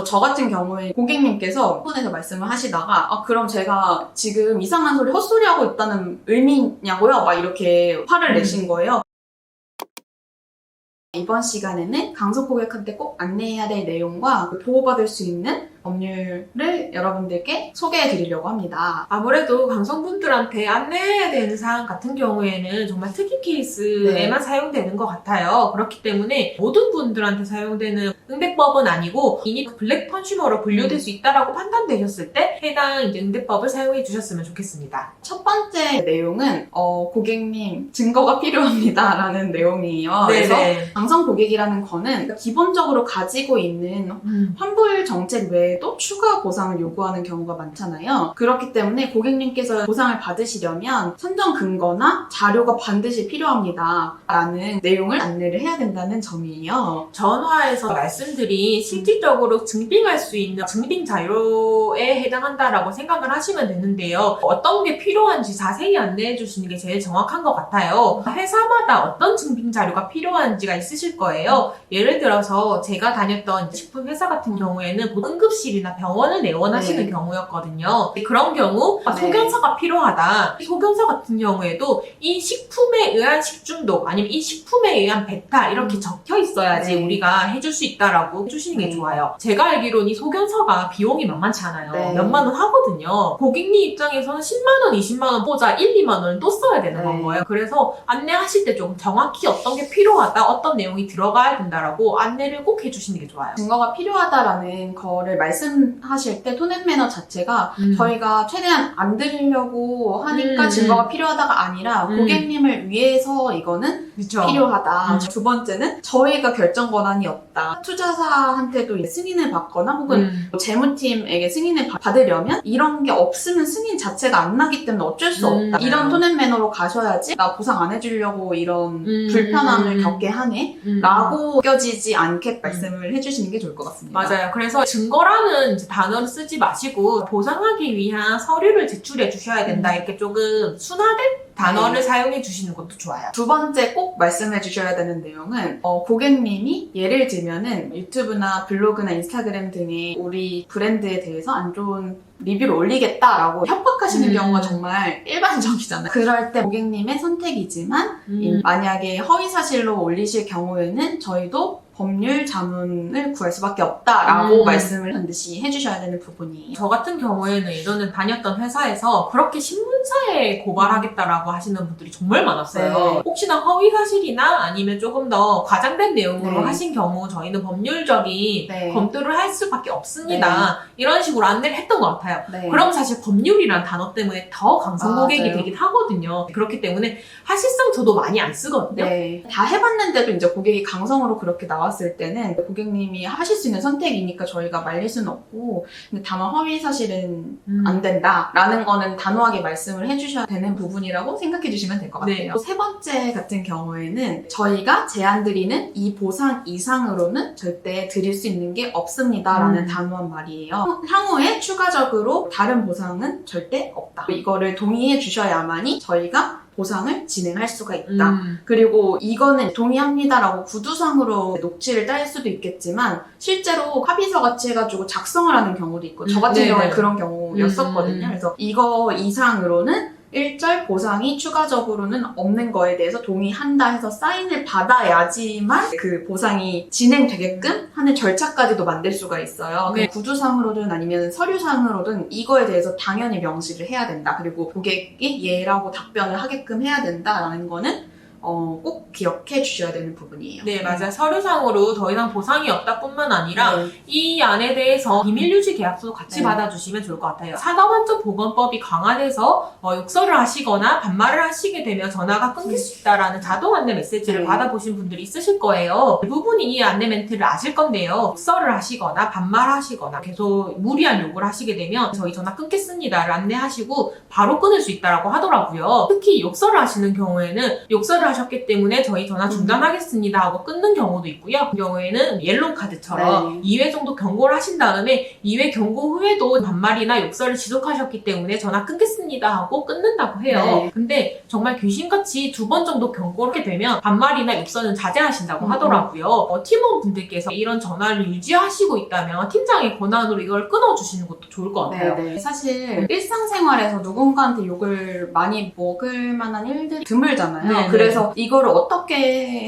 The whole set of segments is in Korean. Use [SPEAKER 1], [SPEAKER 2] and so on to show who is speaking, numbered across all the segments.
[SPEAKER 1] 저 같은 경우에 고객님께서 폰에서 말씀을 하시다가 그럼 제가 지금 이상한 소리 헛소리하고 있다는 의미냐고요? 막 이렇게 화를 내신 거예요. 이번 시간에는 강소 고객한테 꼭 안내해야 될 내용과 보호받을 수 있는 법률을 여러분들께 소개해 드리려고 합니다.
[SPEAKER 2] 아무래도 강성분들한테 안내해야 되는 사항 같은 경우에는 정말 특이 케이스에만 사용되는 것 같아요. 그렇기 때문에 모든 분들한테 사용되는 응대법은 아니고 이미 블랙 컨슈머로 분류될 수 있다라고 판단되셨을 때 해당 이제 응대법을 사용해 주셨으면 좋겠습니다.
[SPEAKER 1] 첫 번째 내용은 고객님 증거가 필요합니다라는 내용이에요. 그래서 강성 고객이라는 거는 기본적으로 가지고 있는 환불 정책 외에도 추가 보상을 요구하는 경우가 많잖아요. 그렇기 때문에 고객님께서 보상을 받으시려면 선정 근거나 자료가 반드시 필요합니다 라는 내용을 안내를 해야 된다는 점이에요.
[SPEAKER 2] 전화에서 말씀드린 실질적으로 증빙할 수 있는 증빙 자료에 해당한다라고 생각을 하시면 되는데요. 어떤 게 필요한지 자세히 안내해 주시는 게 제일 정확한 것 같아요. 회사마다 어떤 증빙 자료가 필요한지가 있으실 거예요. 예를 들어서 제가 다녔던 식품 회사 같은 경우에는 응급실이나 병원을 내원하시는 경우였거든요. 그런 경우 소견서가 필요하다. 소견서 같은 경우에도 이 식품에 의한 식중독 아니면 이 식품에 의한 배탈 이렇게 적혀 있어야지 우리가 해줄 수 있다라고 해주시는 게 좋아요. 제가 알기로는 이 소견서가 비용이 만만치 않아요. 몇만 원 하거든요. 고객님 입장에서는 10만 원, 20만 원 보자 1, 2만 원을 또 써야 되는 건 거예요. 그래서 안내하실 때 좀 정확히 어떤 게 필요하다, 어떤 내용이 들어가야 된다라고 안내를 꼭 해주시는 게 좋아요.
[SPEAKER 1] 증거가 필요하다라는 거를 말씀하실 때 톤앤매너 자체가 저희가 최대한 안 드리려고 하니까 증거가 필요하다가 아니라 고객님을 위해서 이거는 필요하다. 두 번째는 저희가 결정 권한이 없다. 투자사한테도 승인을 받거나 혹은 재무팀에게 승인을 받으려면 이런 게 없으면 승인 자체가 안 나기 때문에 어쩔 수 없다. 이런 톤앤매너로 가셔야지 나 보상 안 해주려고 이런 불편함을 겪게 하네 라고 느껴지지 않게 말씀을 해주시는 게 좋을 것 같습니다.
[SPEAKER 2] 맞아요. 그래서 증거라는 이제 단어를 쓰지 마시고 보상하기 위한 서류를 제출해 주셔야 된다. 이렇게 조금 순화된 단어를 사용해 주시는 것도 좋아요.
[SPEAKER 1] 두 번째 꼭 말씀해 주셔야 되는 내용은 고객님이 예를 들면은 유튜브나 블로그나 인스타그램 등에 우리 브랜드에 대해서 안 좋은 리뷰를 올리겠다라고 협박하시는 경우가 정말 일반적이잖아요. 그럴 때 고객님의 선택이지만 만약에 허위사실로 올리실 경우에는 저희도 법률 자문을 구할 수밖에 없다라고 말씀을 반드시 해주셔야 되는 부분이에요.
[SPEAKER 2] 저 같은 경우에는 예전에 다녔던 회사에서 그렇게 신문사에 고발하겠다라고 하시는 분들이 정말 많았어요. 혹시나 허위사실이나 아니면 조금 더 과장된 내용으로 하신 경우 저희는 법률적인 검토를 할 수밖에 없습니다. 이런 식으로 안내를 했던 것 같아요. 그럼 사실 법률이란 단어 때문에 더 강성 고객이 되긴 하거든요. 그렇기 때문에 사실상 저도 많이 안 쓰거든요.
[SPEAKER 1] 다 해봤는데도 이제 고객이 강성으로 그렇게 나왔을 때는 고객님이 하실 수 있는 선택이니까 저희가 말릴 수는 없고, 근데 다만 허위 사실은 안 된다라는 거는 단호하게 말씀을 해주셔야 되는 부분이라고 생각해 주시면 될 것 같아요. 세 번째 같은 경우에는 저희가 제안드리는 이 보상 이상으로는 절대 드릴 수 있는 게 없습니다라는 단호한 말이에요. 향후에 추가적으로 다른 보상은 절대 없다. 이거를 동의해 주셔야만이 저희가 보상을 진행할 수가 있다. 그리고 이거는 동의합니다라고 구두상으로 녹취를 딸 수도 있겠지만 실제로 합의서 같이 해가지고 작성을 하는 경우도 있고 저 같은 경우에 그런 경우였었거든요. 그래서 이거 이상으로는 1절 보상이 추가적으로는 없는 거에 대해서 동의한다 해서 사인을 받아야지만 그 보상이 진행되게끔 하는 절차까지도 만들 수가 있어요. 구두상으로든 아니면 서류상으로든 이거에 대해서 당연히 명시를 해야 된다. 그리고 고객이 예라고 답변을 하게끔 해야 된다라는 거는 꼭 기억해 주셔야 되는 부분이에요.
[SPEAKER 2] 네, 맞아요. 서류상으로 더 이상 보상이 없다 뿐만 아니라 이 안에 대해서 비밀유지 계약서도 같이 받아주시면 좋을 것 같아요. 산업안전보건법이 강화돼서 욕설을 하시거나 반말을 하시게 되면 전화가 끊길 수 있다라는 자동 안내 메시지를 받아보신 분들이 있으실 거예요. 대부분이 이 안내 멘트를 아실 건데요. 욕설을 하시거나 반말하시거나 계속 무리한 욕을 하시게 되면 저희 전화 끊겠습니다를 안내하시고 바로 끊을 수 있다라고 하더라고요. 특히 욕설을 하시는 경우에는 욕설을 하셨기 때문에 저희 전화 중단하겠습니다 하고 끊는 경우도 있고요. 그 경우에는 옐로우 카드처럼 2회 정도 경고를 하신 다음에 2회 경고 후에도 반말이나 욕설을 지속하셨기 때문에 전화 끊겠습니다 하고 끊는다고 해요.
[SPEAKER 1] 네.
[SPEAKER 2] 근데 정말 귀신같이 2번 정도 경고를 하게 되면 반말이나 욕설은 자제하신다고 하더라고요. 팀원분들께서 이런 전화를 유지하시고 있다면 팀장의 권한으로 이걸 끊어주시는 것도 좋을 것 같아요.
[SPEAKER 1] 네네. 사실 일상생활에서 누군가한테 욕을 많이 먹을 만한 일들이 드물잖아요.
[SPEAKER 2] 네네.
[SPEAKER 1] 그래서 이거를 어떻게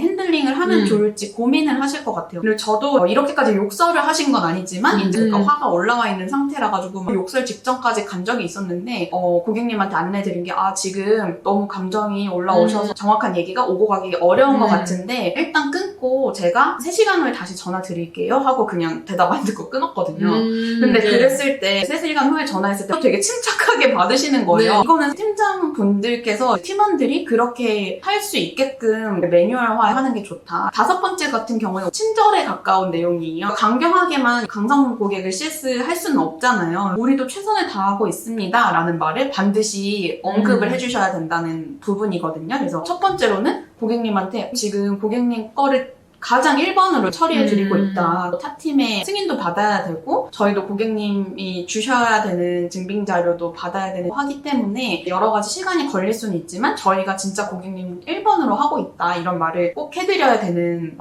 [SPEAKER 1] 핸들링을 하면 좋을지 고민을 하실 것 같아요. 그리고 저도 이렇게까지 욕설을 하신 건 아니지만 이제 그러니까 화가 올라와 있는 상태라 가지고 욕설 직전까지 간 적이 있었는데 고객님한테 안내드린 게 지금 너무 감정이 올라오셔서 정확한 얘기가 오고 가기 어려운 것 같은데 일단 끊고 제가 3시간 후에 다시 전화 드릴게요 하고 그냥 대답 안 듣고 끊었거든요. 근데 그랬을 때 3시간 후에 전화했을 때 되게 침착하게 받으시는 거예요.
[SPEAKER 2] 네.
[SPEAKER 1] 이거는 팀장분들께서 팀원들이 그렇게 할 수 있게끔 매뉴얼화하는 게 좋다. 5번째 같은 경우는 친절에 가까운 내용이에요. 강경하게만 강성 고객을 CS 할 수는 없잖아요. 우리도 최선을 다하고 있습니다 라는 말을 반드시 언급을 해주셔야 된다는 부분이거든요. 그래서 첫 번째로는 고객님한테 지금 고객님 거를 가장 1번으로 처리해드리고 있다. 타팀의 승인도 받아야 되고 저희도 고객님이 주셔야 되는 증빙자료도 받아야 되는 하기 때문에 여러 가지 시간이 걸릴 수는 있지만 저희가 진짜 고객님 1번으로 하고 있다. 이런 말을 꼭 해드려야 되는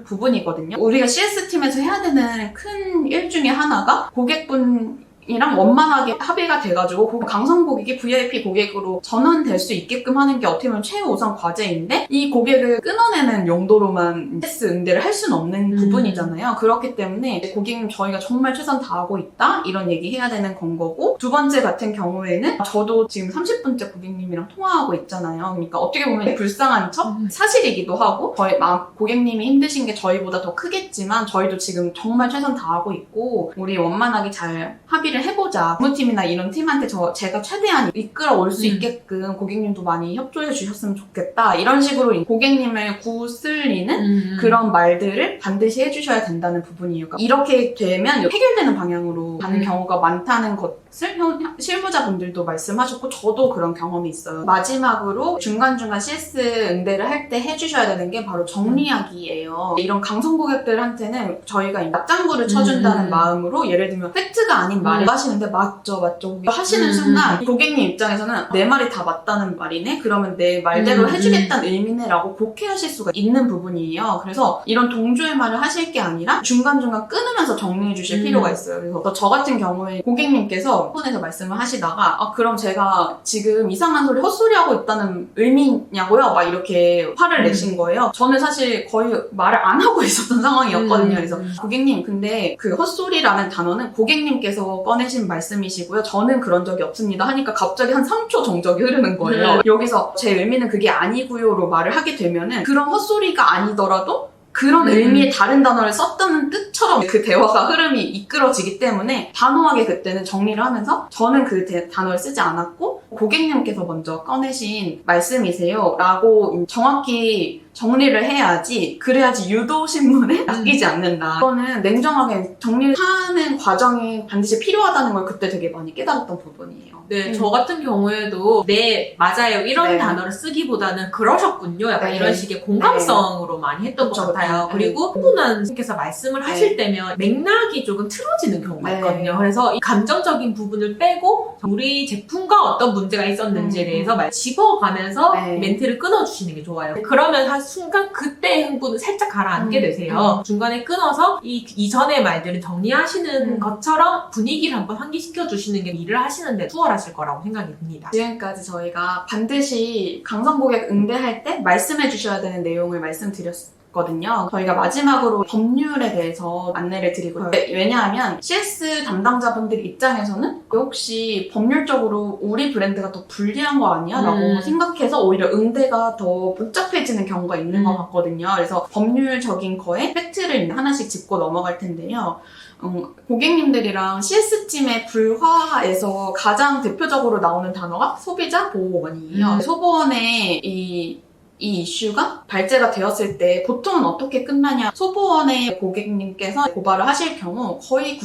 [SPEAKER 1] 부분이거든요. 우리가 CS팀에서 해야 되는 큰 일 중에 하나가 고객분이랑 원만하게 합의가 돼가지고 강성 고객이 VIP 고객으로 전환될 수 있게끔 하는 게 어떻게 보면 최우선 과제인데 이 고객을 끊어내는 용도로만 CS 응대를 할 수는 없는 부분이잖아요. 그렇기 때문에 고객님 저희가 정말 최선 다하고 있다 이런 얘기 해야 되는 건 거고 2번째 같은 경우에는 저도 지금 30분째 고객님이랑 통화하고 있잖아요. 그러니까 어떻게 보면 불쌍한 척 사실이기도 하고 저희 고객님이 힘드신 게 저희보다 더 크겠지만 저희도 지금 정말 최선 다하고 있고 우리 원만하게 잘 합의를 해보자. 업무팀이나 이런 팀한테 제가 최대한 이끌어 올 수 있게끔 고객님도 많이 협조해 주셨으면 좋겠다. 이런 식으로 고객님을 구슬리는 그런 말들을 반드시 해주셔야 된다는 부분이에요. 그러니까 이렇게 되면 해결되는 방향으로 가는 경우가 많다는 것을 실무자분들도 말씀하셨고 저도 그런 경험이 있어요. 마지막으로 중간중간 CS 응대를 할 때 해주셔야 되는 게 바로 정리하기예요. 이런 강성 고객들한테는 저희가 맞장구를 쳐준다는 마음으로 예를 들면 팩트가 아닌 말을 하시는데 맞죠 하시는 순간 고객님 입장에서는 내 말이 다 맞다는 말이네? 그러면 내 말대로 해주겠다는 의미네 라고 곡해하실 수가 있는 부분이에요. 그래서 이런 동조의 말을 하실 게 아니라 중간중간 끊으면서 정리해 주실 필요가 있어요. 그래서 저 같은 경우에 고객님께서 폰에서 말씀을 하시다가 그럼 제가 지금 이상한 소리 헛소리하고 있다는 의미냐고요? 막 이렇게 화를 내신 거예요. 저는 사실 거의 말을 안 하고 있었던 상황이었거든요. 그래서 고객님 근데 그 헛소리라는 단어는 고객님께서 꺼내신 말씀이시고요. 저는 그런 적이 없습니다 하니까 갑자기 한 3초 정적이 흐르는 거예요. 여기서 제 의미는 그게 아니고요로 말을 하게 되면은 그런 헛소리가 아니더라도 그런 의미의 다른 단어를 썼다는 뜻처럼 그 대화가 흐름이 이끌어지기 때문에 단호하게 그때는 정리를 하면서 저는 그 단어를 쓰지 않았고 고객님께서 먼저 꺼내신 말씀이세요 라고 정확히 정리를 해야지 그래야지 유도신문에 낚이지 않는다. 이거는 냉정하게 정리를 하는 과정이 반드시 필요하다는 걸 그때 되게 많이 깨달았던 부분이에요.
[SPEAKER 2] 네, 저 같은 경우에도 네, 맞아요. 이런
[SPEAKER 1] 네.
[SPEAKER 2] 단어를 쓰기보다는 그러셨군요. 약간
[SPEAKER 1] 네.
[SPEAKER 2] 이런 식의 공감성으로 많이 했던
[SPEAKER 1] 그쵸,
[SPEAKER 2] 것 같아요.
[SPEAKER 1] 네.
[SPEAKER 2] 그리고 충분한 분께서 말씀을
[SPEAKER 1] 네.
[SPEAKER 2] 하실 때면 맥락이 조금 틀어지는 경우가
[SPEAKER 1] 네.
[SPEAKER 2] 있거든요. 그래서 이 감정적인 부분을 빼고 우리 제품과 어떤 문제가 있었는지에 대해서 짚어가면서
[SPEAKER 1] 네.
[SPEAKER 2] 멘트를 끊어주시는 게 좋아요. 그러면 한 순간 그때의 흥분을 살짝 가라앉게 되세요. 중간에 끊어서 이전의 말들을 정리하시는 것처럼 분위기를 한번 환기시켜 주시는 게 일을 하시는데 수월하실 거라고 생각이 듭니다.
[SPEAKER 1] 지금까지 저희가 반드시 강성 고객 응대할 때 말씀해 주셔야 되는 내용을 말씀드렸거든요. 저희가 마지막으로 법률에 대해서 안내를 드리고요. 왜냐하면 CS 담당자분들 입장에서는 혹시 법률적으로 우리 브랜드가 더 불리한 거 아니야? 라고 생각해서 오히려 응대가 더 복잡해지는 경우가 있는 것 같거든요. 그래서 법률적인 거에 팩트를 하나씩 짚고 넘어갈 텐데요. 고객님들이랑 CS팀의 불화에서 가장 대표적으로 나오는 단어가 소비자 보호원이에요. 소보원의 이 이슈가 발제가 되었을 때 보통은 어떻게 끝나냐. 소보원의 고객님께서 고발을 하실 경우 거의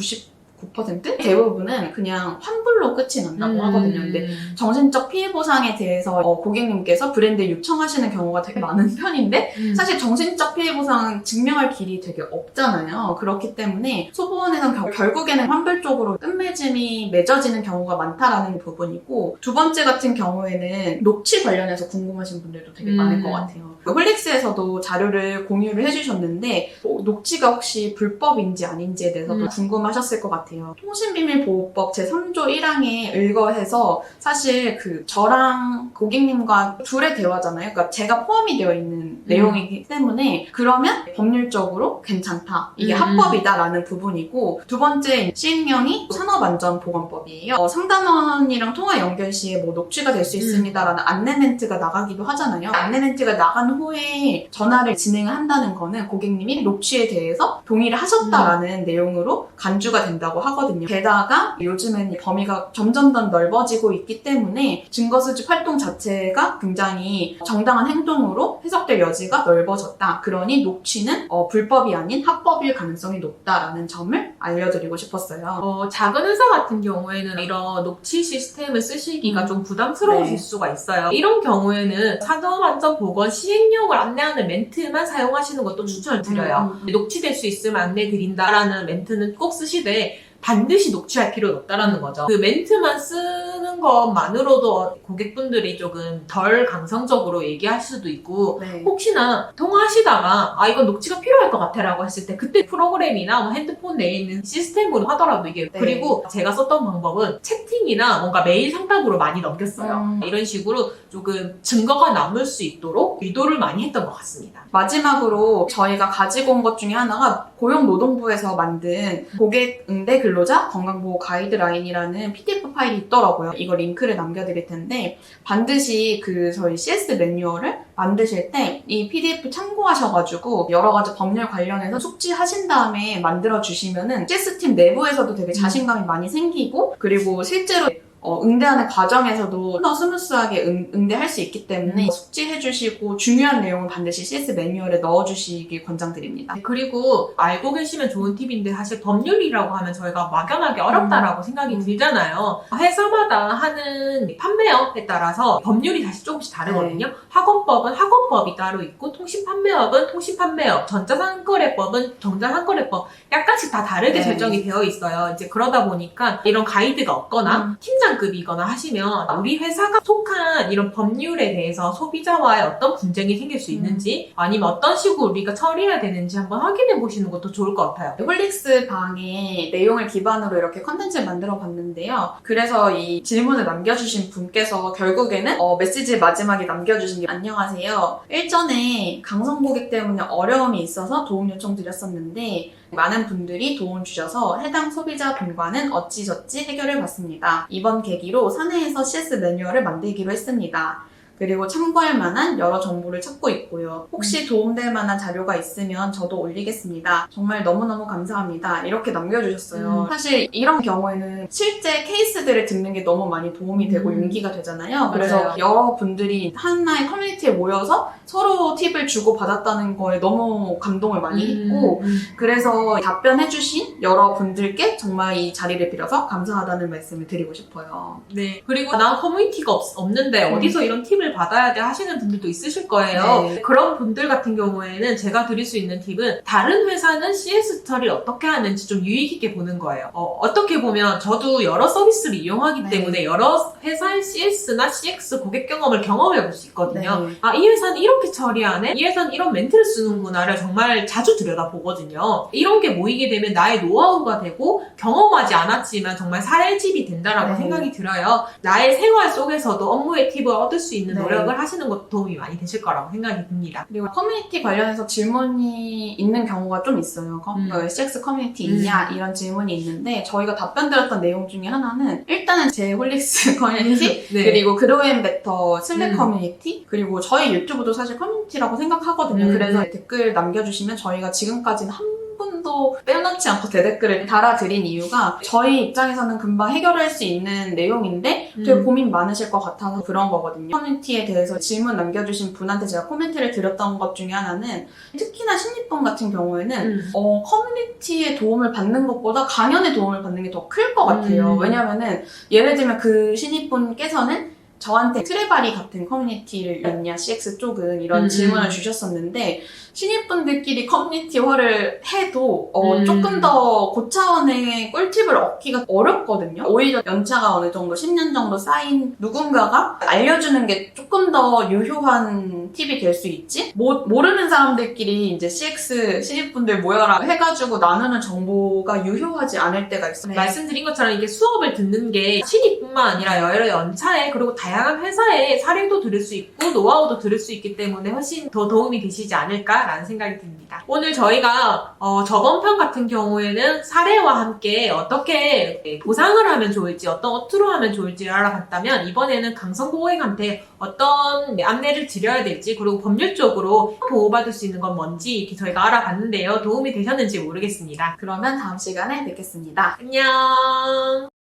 [SPEAKER 1] 99% 대부분은 그냥 환불로 끝이 난다고 하거든요. 근데 정신적 피해 보상에 대해서 고객님께서 브랜드에 요청하시는 경우가 되게 많은 편인데 사실 정신적 피해 보상은 증명할 길이 되게 없잖아요. 그렇기 때문에 소보원에서는 결국에는 환불 쪽으로 끝맺음이 맺어지는 경우가 많다라는 부분이고, 두 번째 같은 경우에는 녹취 관련해서 궁금하신 분들도 되게 많을 것 같아요. 홀릭스에서도 자료를 공유를 해주셨는데 녹취가 혹시 불법인지 아닌지에 대해서도 궁금하셨을 것 같아요. 통신비밀보호법 제3조 1항에 의거해서 사실 저랑 고객님과 둘의 대화잖아요. 그러니까 제가 포함이 되어 있는 내용이기 때문에 그러면 법률적으로 괜찮다. 이게 합법이다라는 부분이고, 두 번째 시행령이 산업안전보건법이에요. 상담원이랑 통화 연결 시에 녹취가 될 수 있습니다라는 안내 멘트가 나가기도 하잖아요. 안내 멘트가 나간 후에 전화를 진행을 한다는 거는 고객님이 녹취에 대해서 동의를 하셨다라는 내용으로 간주가 된다고 하거든요. 게다가 요즘은 범위가 점점 더 넓어지고 있기 때문에 증거수집 활동 자체가 굉장히 정당한 행동으로 해석될 여지가 넓어졌다. 그러니 녹취는 불법이 아닌 합법일 가능성이 높다라는 점을 알려드리고 싶었어요.
[SPEAKER 2] 작은 회사 같은 경우에는 이런 녹취 시스템을 쓰시기가 좀 부담스러우실 수가 있어요. 이런 경우에는 산업안전보건 시행령을 안내하는 멘트만 사용하시는 것도 추천을 드려요. 녹취될 수 있으면 안내드린다라는 멘트는 꼭 쓰시되 반드시 녹취할 필요는 없다라는 거죠. 그 멘트만 쓰는 것만으로도 고객분들이 조금 덜 감성적으로 얘기하실 수도 있고, 혹시나 통화하시다가 이건 녹취가 필요할 것 같아 라고 했을 때 그때 프로그램이나 뭐 핸드폰 내에 있는 시스템으로 하더라도 이게 그리고 제가 썼던 방법은 채팅이나 뭔가 메일 상담으로 많이 넘겼어요. 이런 식으로 조금 증거가 남을 수 있도록 유도를 많이 했던 것 같습니다.
[SPEAKER 1] 마지막으로 저희가 가지고 온 것 중에 하나가 고용노동부에서 만든 고객 응대 근로자 건강보호 가이드라인이라는 PDF 파일이 있더라고요. 이거 링크를 남겨드릴 텐데 반드시 저희 CS 매뉴얼을 만드실 때 이 PDF 참고하셔가지고 여러 가지 법률 관련해서 숙지하신 다음에 만들어주시면은 CS팀 내부에서도 되게 자신감이 많이 생기고, 그리고 실제로 응대하는 과정에서도 더 스무스하게 응대할 수 있기 때문에 숙지해주시고 중요한 내용은 반드시 CS 매뉴얼에 넣어주시길 권장드립니다.
[SPEAKER 2] 그리고 알고 계시면 좋은 팁인데 사실 법률이라고 하면 저희가 막연하게 어렵다라고 생각이 들잖아요. 회사마다 하는 판매업에 따라서 법률이 사실 조금씩 다르거든요. 학원법은 학원법이 따로 있고, 통신판매업은 통신판매업, 전자상거래법은 전자상거래법 약간씩 다 다르게 설정이 되어 있어요. 이제 그러다 보니까 이런 가이드가 없거나 팀장급이거나 하시면 우리 회사가 속한 이런 법률에 대해서 소비자와의 어떤 분쟁이 생길 수 있는지 아니면 어떤 식으로 우리가 처리해야 되는지 한번 확인해 보시는 것도 좋을 것 같아요.
[SPEAKER 1] 홀릭스 방의 내용을 기반으로 이렇게 컨텐츠를 만들어 봤는데요. 그래서 이 질문을 남겨주신 분께서 결국에는 메시지 마지막에 남겨주신 게 안녕하세요. 일전에 강성 고객 때문에 어려움이 있어서 도움 요청 드렸었는데 많은 분들이 도움 주셔서 해당 소비자 분과는 어찌저찌 해결을 봤습니다. 이번 계기로 사내에서 CS 매뉴얼을 만들기로 했습니다. 그리고 참고할 만한 여러 정보를 찾고 있고요. 혹시 도움될 만한 자료가 있으면 저도 올리겠습니다. 정말 너무너무 감사합니다. 이렇게 남겨주셨어요. 사실 이런 경우에는 실제 케이스들을 듣는 게 너무 많이 도움이 되고 용기가 되잖아요. 그래서 여러분들이 하나의 커뮤니티에 모여서 서로 팁을 주고받았다는 거에 너무 감동을 많이 했고, 그래서 답변해주신 여러분들께 정말 이 자리를 빌어서 감사하다는 말씀을 드리고 싶어요.
[SPEAKER 2] 네. 그리고 난 커뮤니티가 없는데 어디서 이런 팁을 받아야 돼 하시는 분들도 있으실 거예요.
[SPEAKER 1] 네.
[SPEAKER 2] 그런 분들 같은 경우에는 제가 드릴 수 있는 팁은 다른 회사는 CS 처리를 어떻게 하는지 좀 유익 있게 보는 거예요. 어떻게 보면 저도 여러 서비스를 이용하기 때문에 여러 회사의 CS나 CX 고객 경험을 경험해 볼 수 있거든요. 이 회사는 이렇게 처리하네? 이 회사는 이런 멘트를 쓰는구나를 정말 자주 들여다보거든요. 이런 게 모이게 되면 나의 노하우가 되고 경험하지 않았지만 정말 사례집이 된다라고 생각이 들어요. 나의 생활 속에서도 업무의 팁을 얻을 수 있는 노력을 하시는 것도 도움이 많이 되실 거라고 생각이 듭니다.
[SPEAKER 1] 그리고 커뮤니티 관련해서 질문이 있는 경우가 좀 있어요. CX 커뮤니티 있냐? 이런 질문이 있는데 저희가 답변 드렸던 내용 중에 하나는 일단은 제 홀릭스 커뮤니티 그리고 그로앤베터 슬랙 커뮤니티 그리고 저희 유튜브도 사실 커뮤니티라고 생각하거든요. 그래서 댓글 남겨주시면 저희가 지금까지는 한 분도 빼놓지 않고 대댓글을 달아드린 이유가 저희 입장에서는 금방 해결할 수 있는 내용인데 되게 고민 많으실 것 같아서 그런 거거든요. 커뮤니티에 대해서 질문 남겨주신 분한테 제가 코멘트를 드렸던 것 중에 하나는 특히나 신입분 같은 경우에는 커뮤니티의 도움을 받는 것보다 강연의 도움을 받는 게 더 클 것 같아요. 왜냐면은 예를 들면 그 신입분께서는 저한테 트레바리 같은 커뮤니티를 있냐 CX 쪽은 이런 질문을 주셨었는데 신입분들끼리 커뮤니티화를 해도 조금 더 고차원의 꿀팁을 얻기가 어렵거든요. 오히려 연차가 어느 정도 10년 정도 쌓인 누군가가 알려주는 게 조금 더 유효한 팁이 될 수 있지? 모르는 사람들끼리 이제 CX 신입분들 모여라 해가지고 나누는 정보가 유효하지 않을 때가 있어요.
[SPEAKER 2] 네. 말씀드린 것처럼 이게 수업을 듣는 게 신입뿐만 아니라 여러 연차에 그리고 다양한 회사의 사례도 들을 수 있고 노하우도 들을 수 있기 때문에 훨씬 더 도움이 되시지 않을까라는 생각이 듭니다. 오늘 저희가 저번 편 같은 경우에는 사례와 함께 어떻게 보상을 하면 좋을지 어떤 어투로 하면 좋을지를 알아봤다면 이번에는 강성고객한테 어떤 안내를 드려야 될지 그리고 법률적으로 보호받을 수 있는 건 뭔지 이렇게 저희가 알아봤는데요. 도움이 되셨는지 모르겠습니다.
[SPEAKER 1] 그러면 다음 시간에 뵙겠습니다.
[SPEAKER 2] 안녕.